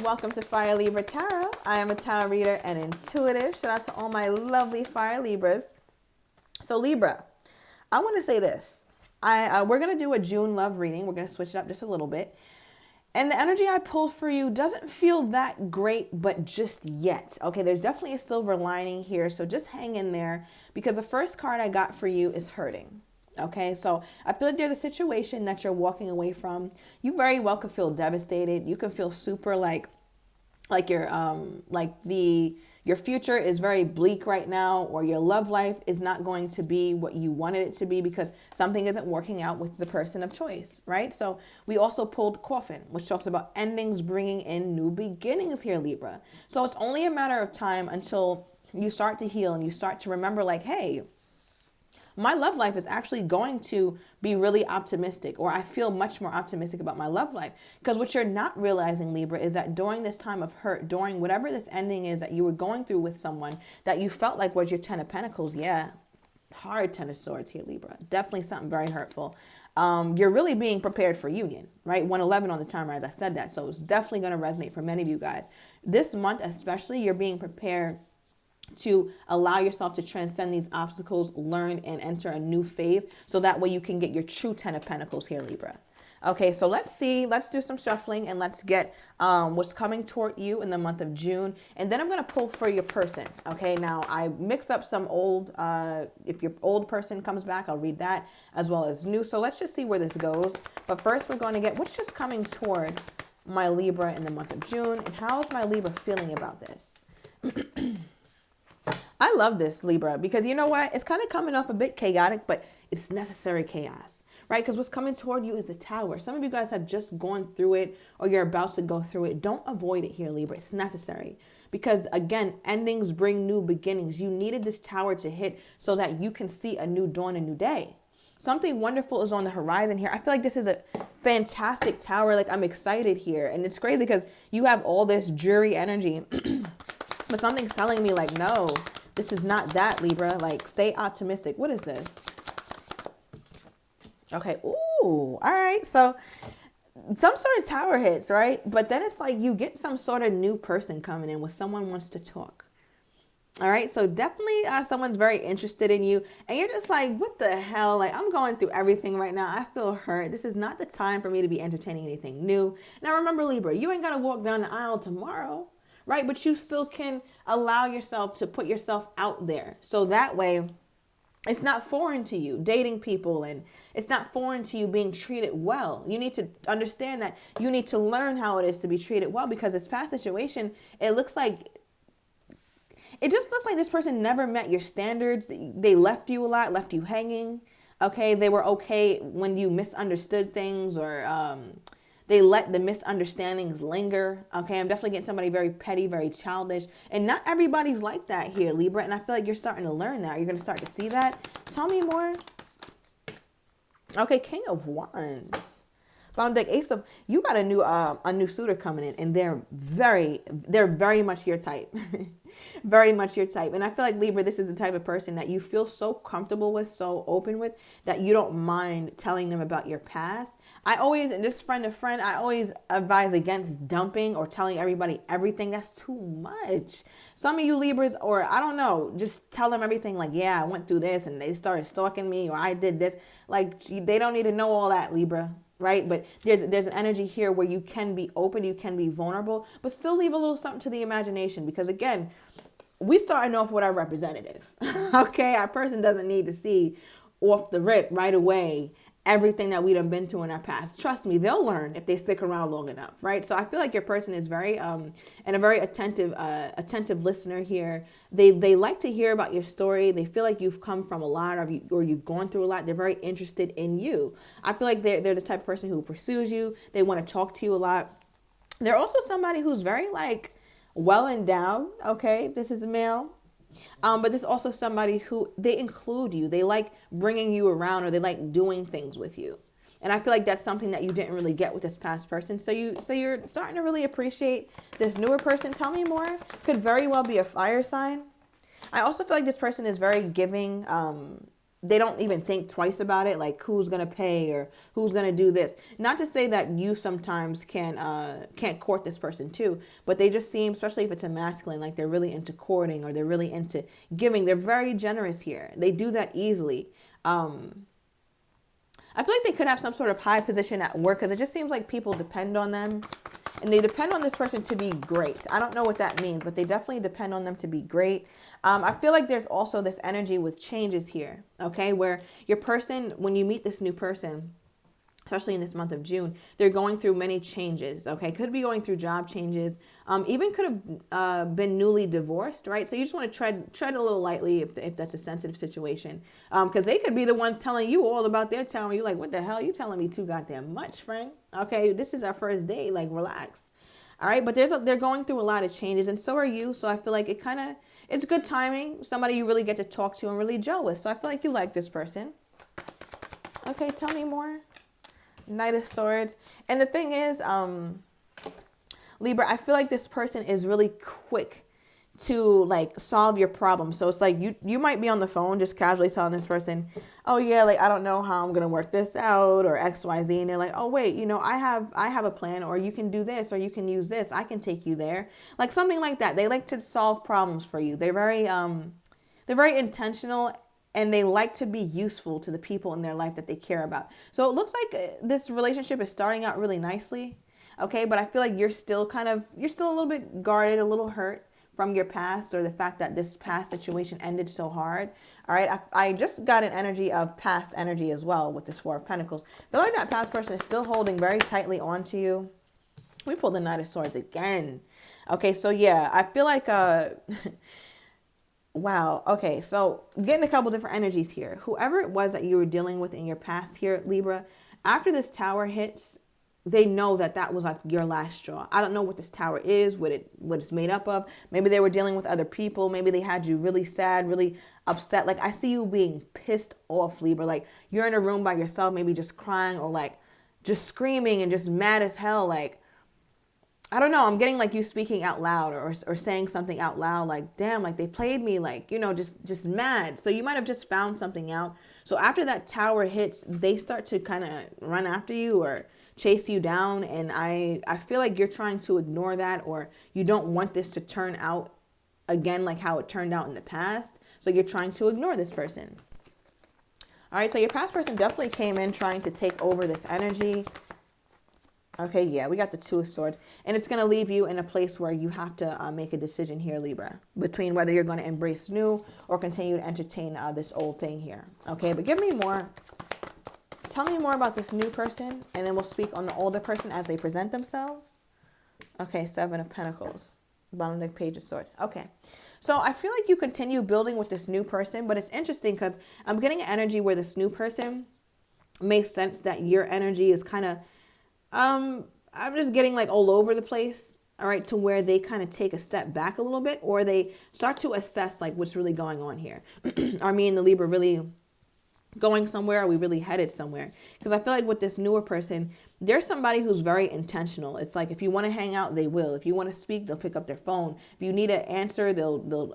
Welcome to Fire Libra Tarot. I am a tarot reader and intuitive. Shout out to all my lovely Fire Libras. So Libra, I want to say this. We're going to do a June love reading. We're going to switch it up just a little bit. And the energy I pulled for you doesn't feel that great, but just yet. Okay, there's definitely a silver lining here. So just hang in there because the first card I got for you is hurting. Okay, so I feel like there's a situation that you're walking away from. You very well could feel devastated. You can feel super like your future is very bleak right now, or your love life is not going to be what you wanted it to be because something isn't working out with the person of choice, right? So we also pulled Coffin, which talks about endings bringing in new beginnings here, Libra. So it's only a matter of time until you start to heal and you start to remember like, hey, my love life is actually going to be really optimistic, or I feel much more optimistic about my love life. Because what you're not realizing, Libra, is that during this time of hurt, during whatever this ending is that you were going through with someone that you felt like was your 10 of Pentacles, yeah, hard 10 of Swords here, Libra. Definitely something very hurtful. You're really being prepared for union, right? 111 on the timer, as I said that. So it's definitely going to resonate for many of you guys. This month especially, you're being prepared to allow yourself to transcend these obstacles, learn and enter a new phase. So that way you can get your true 10 of Pentacles here, Libra. Okay, so let's do some shuffling and let's get what's coming toward you in the month of June. And then I'm going to pull for your person. Okay, now I mix up some old, if your old person comes back, I'll read that as well as new. So let's just see where this goes. But first we're going to get what's just coming toward my Libra in the month of June. And how is my Libra feeling about this? I love this, Libra, because you know what? It's kind of coming off a bit chaotic, but it's necessary chaos, right? Because what's coming toward you is the Tower. Some of you guys have just gone through it or you're about to go through it. Don't avoid it here, Libra. It's necessary because, again, endings bring new beginnings. You needed this Tower to hit so that you can see a new dawn, a new day. Something wonderful is on the horizon here. I feel like this is a fantastic Tower. Like, I'm excited here. And it's crazy because you have all this jury energy, but something's telling me like, no, this is not that, Libra. Like, stay optimistic. What is this? Okay. Ooh. All right. So some sort of Tower hits, right? But then it's like you get some sort of new person coming in with someone wants to talk. All right. So definitely someone's very interested in you. And you're just like, what the hell? Like, I'm going through everything right now. I feel hurt. This is not the time for me to be entertaining anything new. Now, remember, Libra, you ain't got to walk down the aisle tomorrow. Right? But you still can allow yourself to put yourself out there. So that way it's not foreign to you dating people, and it's not foreign to you being treated well. You need to understand that you need to learn how it is to be treated well, because this past situation, it just looks like this person never met your standards. They left you a lot, left you hanging. Okay. They were okay when you misunderstood things, or, they let the misunderstandings linger. Okay, I'm definitely getting somebody very petty, very childish. And not everybody's like that here, Libra. And I feel like you're starting to learn that. You're going to start to see that. Tell me more. Okay, King of Wands. Bottom deck, Ace of... You got a new suitor coming in. And they're very much your type. Very much your type. And I feel like, Libra, this is the type of person that you feel so comfortable with, so open with, that you don't mind telling them about your past. I always, and just friend to friend, I always advise against dumping or telling everybody everything. That's too much. Some of you Libras, or I don't know, just tell them everything like, yeah, I went through this and they started stalking me, or I did this. Like, they don't need to know all that, Libra. Right? But there's an energy here where you can be open, you can be vulnerable, but still leave a little something to the imagination. Because again, we starting off with our representative. Okay? Our person doesn't need to see off the rip right away everything that we've been through in our past. Trust me, they'll learn if they stick around long enough, right? So I feel like your person is very and a very attentive listener here. They like to hear about your story. They feel like you've come from a lot, or you've gone through a lot. They're very interested in you. I feel like they're the type of person who pursues you. They want to talk to you a lot. They're also somebody who's very like well endowed. Okay, this is a male. But this is also somebody who, they include you. They like bringing you around, or they like doing things with you. And I feel like that's something that you didn't really get with this past person. So you're starting to really appreciate this newer person. Tell me more. Could very well be a fire sign. I also feel like this person is very giving. they don't even think twice about it, like who's gonna pay or who's gonna do this. Not to say that you sometimes can't court this person too, but they just seem, especially if it's a masculine, like they're really into courting or they're really into giving. They're very generous here. They do that easily. I feel like they could have some sort of high position at work because it just seems like people depend on them. And they depend on this person to be great. I don't know what that means, but they definitely depend on them to be great. I feel like there's also this energy with changes here, okay? Where your person, when you meet this new person, especially in this month of June, they're going through many changes, okay? Could be going through job changes, even could have been newly divorced, right? So you just want to tread a little lightly if that's a sensitive situation, because they could be the ones telling you all about their town. You're like, what the hell? You telling me too goddamn much, friend? Okay, this is our first date. Like, relax. All right, but they're going through a lot of changes, and so are you. So I feel like it's good timing. Somebody you really get to talk to and really gel with. So I feel like you like this person. Okay, tell me more. Knight of Swords. And the thing is, Libra, I feel like this person is really quick to like solve your problem. So it's like you might be on the phone just casually telling this person, oh yeah, like I don't know how I'm gonna work this out or XYZ, and they're like, oh wait, I have a plan, or you can do this, or you can use this, I can take you there, like something like that. They like to solve problems for you. They're very intentional, and they like to be useful to the people in their life that they care about. So it looks like this relationship is starting out really nicely. Okay, but I feel like you're still a little bit guarded, a little hurt from your past, or the fact that this past situation ended so hard. All right, I just got an energy of past energy as well with this Four of Pentacles. I feel like that past person is still holding very tightly onto you. We pulled the Knight of Swords again. Okay, so yeah, I feel like wow. Okay. So getting a couple different energies here. Whoever it was that you were dealing with in your past here, Libra, after this tower hits, they know that was like your last straw. I don't know what this tower is, what it's made up of. Maybe they were dealing with other people. Maybe they had you really sad, really upset. Like I see you being pissed off, Libra. Like you're in a room by yourself, maybe just crying or like just screaming and just mad as hell. Like, I don't know. I'm getting like you speaking out loud or saying something out loud. Like, damn, like they played me, like, just mad. So you might have just found something out. So after that tower hits, they start to kind of run after you or chase you down. And I feel like you're trying to ignore that, or you don't want this to turn out again like how it turned out in the past. So you're trying to ignore this person. All right. So your past person definitely came in trying to take over this energy. Okay, yeah, we got the Two of Swords. And it's going to leave you in a place where you have to make a decision here, Libra, between whether you're going to embrace new or continue to entertain this old thing here. Okay, but give me more. Tell me more about this new person, and then we'll speak on the older person as they present themselves. Okay, Seven of Pentacles. Bottom of the Page of Swords. Okay, so I feel like you continue building with this new person, but it's interesting because I'm getting an energy where this new person makes sense that your energy is kind of... I'm just getting like all over the place, all right, to where they kind of take a step back a little bit, or they start to assess like what's really going on here. Are me and the Libra really going somewhere? Are we really headed somewhere? Because I feel like with this newer person, there's somebody who's very intentional. It's like if you want to hang out, they will. If you want to speak, they'll pick up their phone. If you need an answer,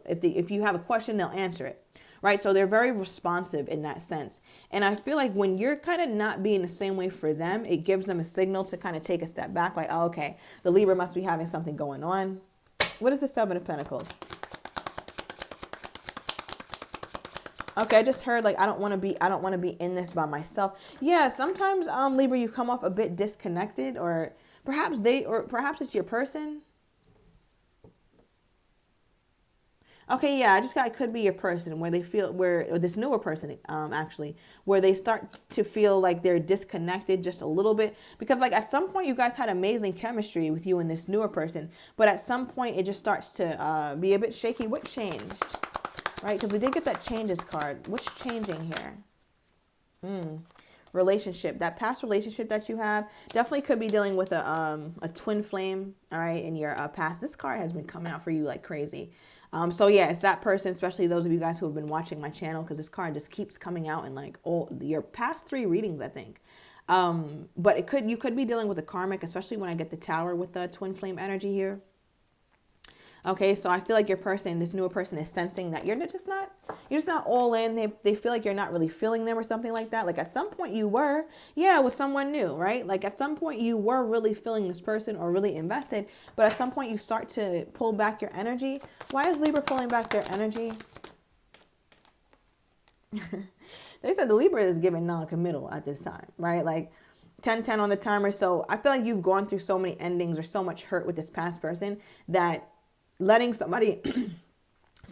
if you have a question, they'll answer it. Right. So they're very responsive in that sense. And I feel like when you're kind of not being the same way for them, it gives them a signal to kind of take a step back. Like, oh, okay, the Libra must be having something going on. What is the Seven of Pentacles? Okay, I just heard like I don't want to be in this by myself. Yeah, sometimes Libra, you come off a bit disconnected, or perhaps it's your person. Okay, yeah, I just got, it could be your person where they feel, or this newer person, actually, where they start to feel like they're disconnected just a little bit. Because like at some point you guys had amazing chemistry with you and this newer person, but at some point it just starts to be a bit shaky. What changed? Right? Because we did get that changes card. What's changing here? Relationship. That past relationship that you have definitely could be dealing with a twin flame, all right, in your past. This card has been coming out for you like crazy. So yeah, it's that person, especially those of you guys who have been watching my channel, because this card just keeps coming out in like your past 3 readings, I think. But you could be dealing with a karmic, especially when I get the Tower with the twin flame energy here. Okay, so I feel like your person, this newer person, is sensing that you're just not all in. They feel like you're not really feeling them or something like that. Like at some point you were, yeah, with someone new, right? Like at some point you were really feeling this person or really invested, but at some point you start to pull back your energy. Why is Libra pulling back their energy? They said the Libra is giving non-committal at this time, right? Like 10-10 on the timer. So I feel like you've gone through so many endings or so much hurt with this past person that letting somebody,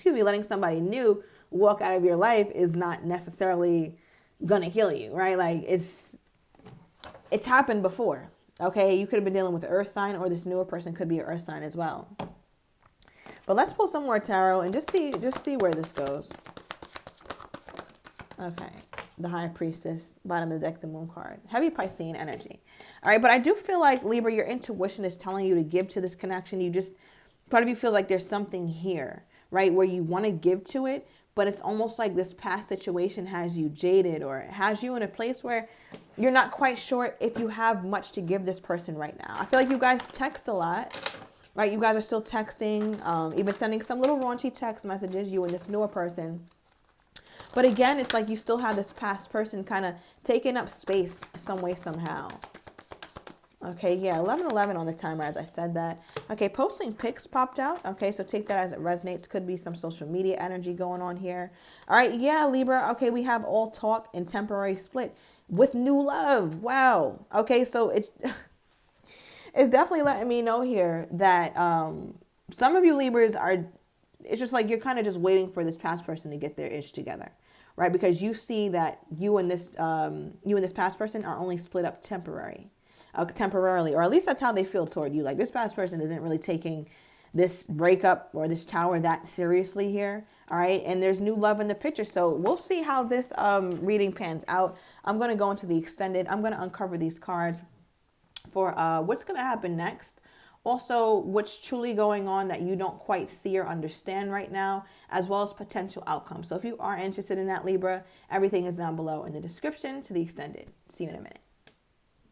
letting somebody new walk out of your life is not necessarily gonna heal you, right? Like it's happened before. Okay, you could have been dealing with an earth sign, or this newer person could be an earth sign as well. But let's pull some more tarot and just see where this goes. Okay, the High Priestess, bottom of the deck, the Moon card. Heavy Piscean energy. All right, but I do feel like, Libra, your intuition is telling you to give to this connection. Part of you feels like there's something here, right, where you want to give to it, but it's almost like this past situation has you jaded, or has you in a place where you're not quite sure if you have much to give this person right now. I feel like you guys text a lot, right? You guys are still texting, even sending some little raunchy text messages, you and this newer person. But again, it's like you still have this past person kind of taking up space some way, somehow. Okay, yeah, 11:11 on the timer, as I said that. Okay, posting pics popped out. Okay, so take that as it resonates. Could be some social media energy going on here. All right, yeah, Libra. Okay, we have all talk and temporary split with new love. Wow. Okay, so it's definitely letting me know here that some of you Libras are, it's just like you're kind of just waiting for this past person to get their ish together, right? Because you see that you and this past person are only split up temporarily, or at least that's how they feel toward you. Like this past person isn't really taking this breakup or this tower that seriously here. All right, and there's new love in the picture, so we'll see how this reading pans out. I'm going to go into the extended. I'm going to uncover these cards for what's going to happen next. Also, what's truly going on that you don't quite see or understand right now, as well as potential outcomes. So if you are interested in that, Libra, everything is down below in the description to the extended. See you in a minute.